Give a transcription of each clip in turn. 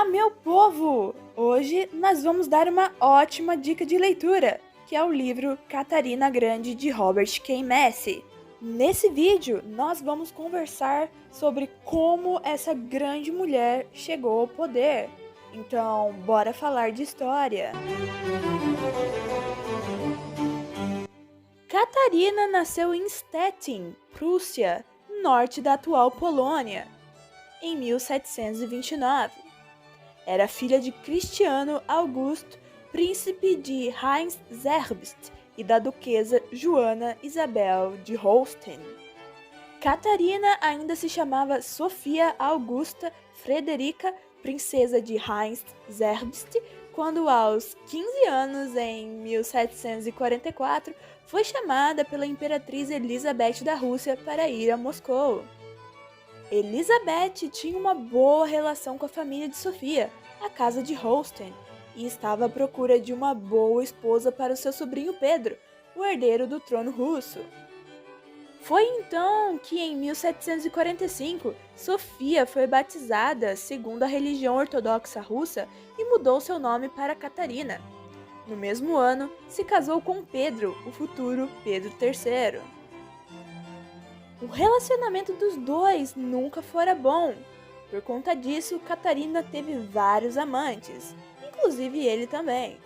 meu povo! Hoje nós vamos dar uma ótima dica de leitura, que é o livro Catarina Grande de Robert K. Massie. Nesse vídeo, nós vamos conversar sobre como essa grande mulher chegou ao poder. Então, bora falar de história. Catarina nasceu em Stettin, Prússia, norte da atual Polônia, em 1729. Era filha de Cristiano Augusto, príncipe de Heinz-Zerbst e da duquesa Joana Isabel de Holstein. Catarina ainda se chamava Sofia Augusta Frederica, princesa de Heinz-Zerbst, quando aos 15 anos, em 1744, foi chamada pela imperatriz Elizabeth da Rússia para ir a Moscou. Elizabeth tinha uma boa relação com a família de Sofia, a casa de Holstein, e estava à procura de uma boa esposa para o seu sobrinho Pedro, o herdeiro do trono russo. Foi então que, em 1745, Sofia foi batizada segundo a religião ortodoxa russa e mudou seu nome para Catarina. No mesmo ano, se casou com Pedro, o futuro Pedro III. O relacionamento dos dois nunca fora bom. Por conta disso, Catarina teve vários amantes, inclusive ele também.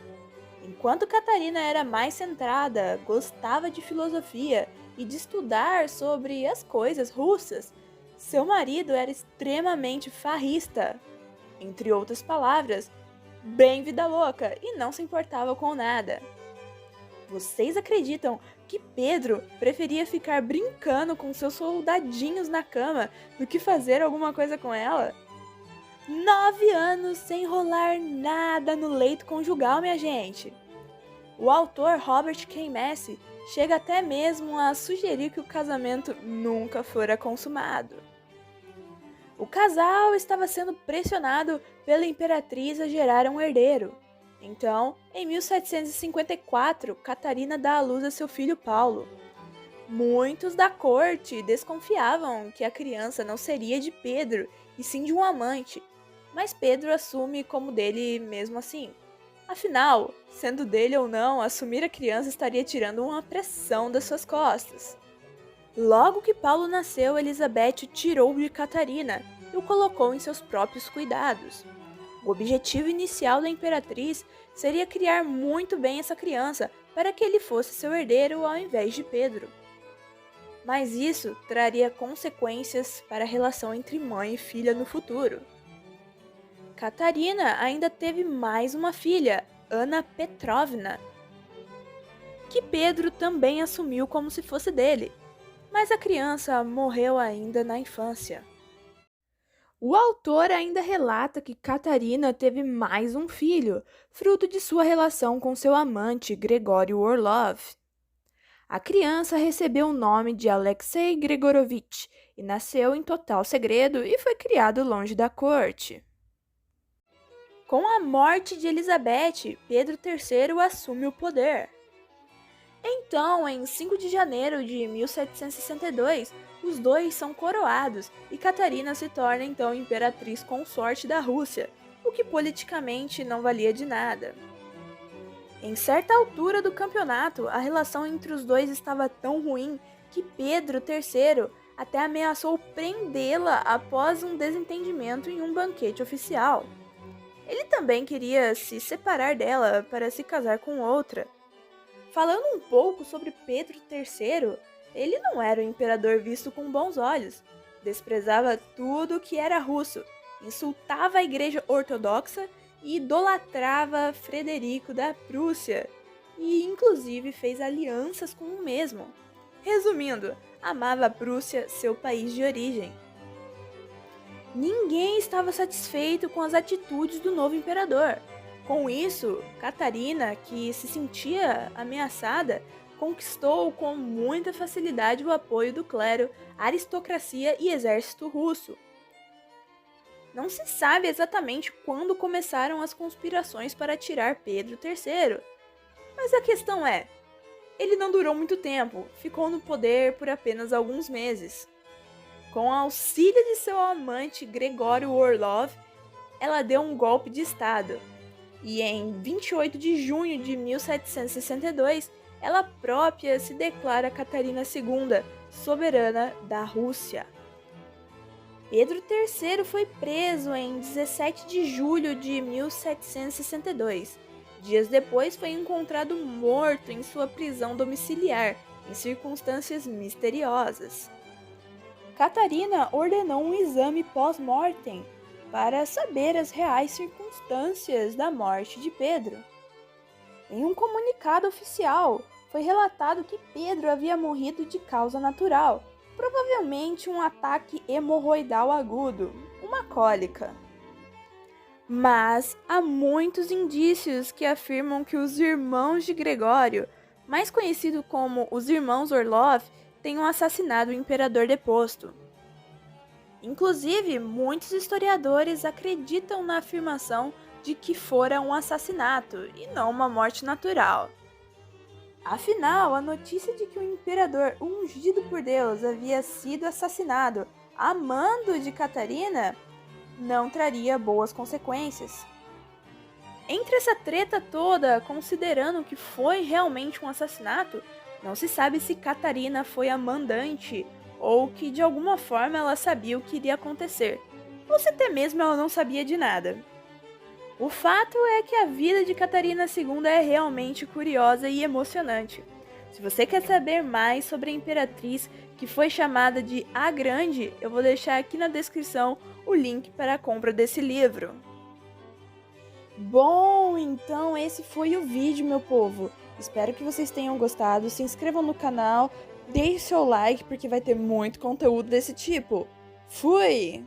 Enquanto Catarina era mais centrada, gostava de filosofia e de estudar sobre as coisas russas, seu marido era extremamente farrista. Entre outras palavras, bem vida louca e não se importava com nada. Vocês acreditam que Pedro preferia ficar brincando com seus soldadinhos na cama do que fazer alguma coisa com ela? 9 anos sem rolar nada no leito conjugal, minha gente! O autor Robert K. Massie chega até mesmo a sugerir que o casamento nunca fora consumado. O casal estava sendo pressionado pela imperatriz a gerar um herdeiro. Então, em 1754, Catarina dá à luz a seu filho Paulo. Muitos da corte desconfiavam que a criança não seria de Pedro, e sim de um amante, mas Pedro assume como dele mesmo assim. Afinal, sendo dele ou não, assumir a criança estaria tirando uma pressão das suas costas. Logo que Paulo nasceu, Elizabeth tirou de Catarina e o colocou em seus próprios cuidados. O objetivo inicial da imperatriz seria criar muito bem essa criança para que ele fosse seu herdeiro ao invés de Pedro. Mas isso traria consequências para a relação entre mãe e filha no futuro. Catarina ainda teve mais uma filha, Ana Petrovna, que Pedro também assumiu como se fosse dele, mas a criança morreu ainda na infância. O autor ainda relata que Catarina teve mais um filho, fruto de sua relação com seu amante Gregório Orlov. A criança recebeu o nome de Alexei Gregorovich e nasceu em total segredo e foi criado longe da corte. Com a morte de Elizabeth, Pedro III assume o poder. Então, em 5 de janeiro de 1762, os dois são coroados e Catarina se torna então imperatriz consorte da Rússia, o que politicamente não valia de nada. Em certa altura do campeonato, a relação entre os dois estava tão ruim que Pedro III até ameaçou prendê-la após um desentendimento em um banquete oficial. Ele também queria se separar dela para se casar com outra. Falando um pouco sobre Pedro III, ele não era um imperador visto com bons olhos. Desprezava tudo que era russo, insultava a igreja ortodoxa e idolatrava Frederico da Prússia, e inclusive fez alianças com o mesmo. Resumindo, amava a Prússia, seu país de origem. Ninguém estava satisfeito com as atitudes do novo imperador. Com isso, Catarina, que se sentia ameaçada, conquistou com muita facilidade o apoio do clero, aristocracia e exército russo. Não se sabe exatamente quando começaram as conspirações para tirar Pedro III, mas a questão é, ele não durou muito tempo, ficou no poder por apenas alguns meses. Com auxílio de seu amante Gregório Orlov, ela deu um golpe de Estado. E em 28 de junho de 1762, ela própria se declara Catarina II, soberana da Rússia. Pedro III foi preso em 17 de julho de 1762. Dias depois foi encontrado morto em sua prisão domiciliar, em circunstâncias misteriosas. Catarina ordenou um exame pós-mortem para saber as reais circunstâncias da morte de Pedro. Em um comunicado oficial, foi relatado que Pedro havia morrido de causa natural, provavelmente um ataque hemorroidal agudo, uma cólica. Mas há muitos indícios que afirmam que os irmãos de Gregório, mais conhecido como os irmãos Orlov, tenham assassinado o imperador deposto. Inclusive, muitos historiadores acreditam na afirmação de que fora um assassinato e não uma morte natural. Afinal, a notícia de que o imperador ungido por Deus havia sido assassinado a mando de Catarina não traria boas consequências. Entre essa treta toda, considerando que foi realmente um assassinato, não se sabe se Catarina foi a mandante ou que de alguma forma ela sabia o que iria acontecer, ou se até mesmo ela não sabia de nada. O fato é que a vida de Catarina II é realmente curiosa e emocionante. Se você quer saber mais sobre a imperatriz que foi chamada de A Grande, eu vou deixar aqui na descrição o link para a compra desse livro. Bom, então esse foi o vídeo, meu povo. Espero que vocês tenham gostado. Se inscrevam no canal, deixe seu like porque vai ter muito conteúdo desse tipo. Fui!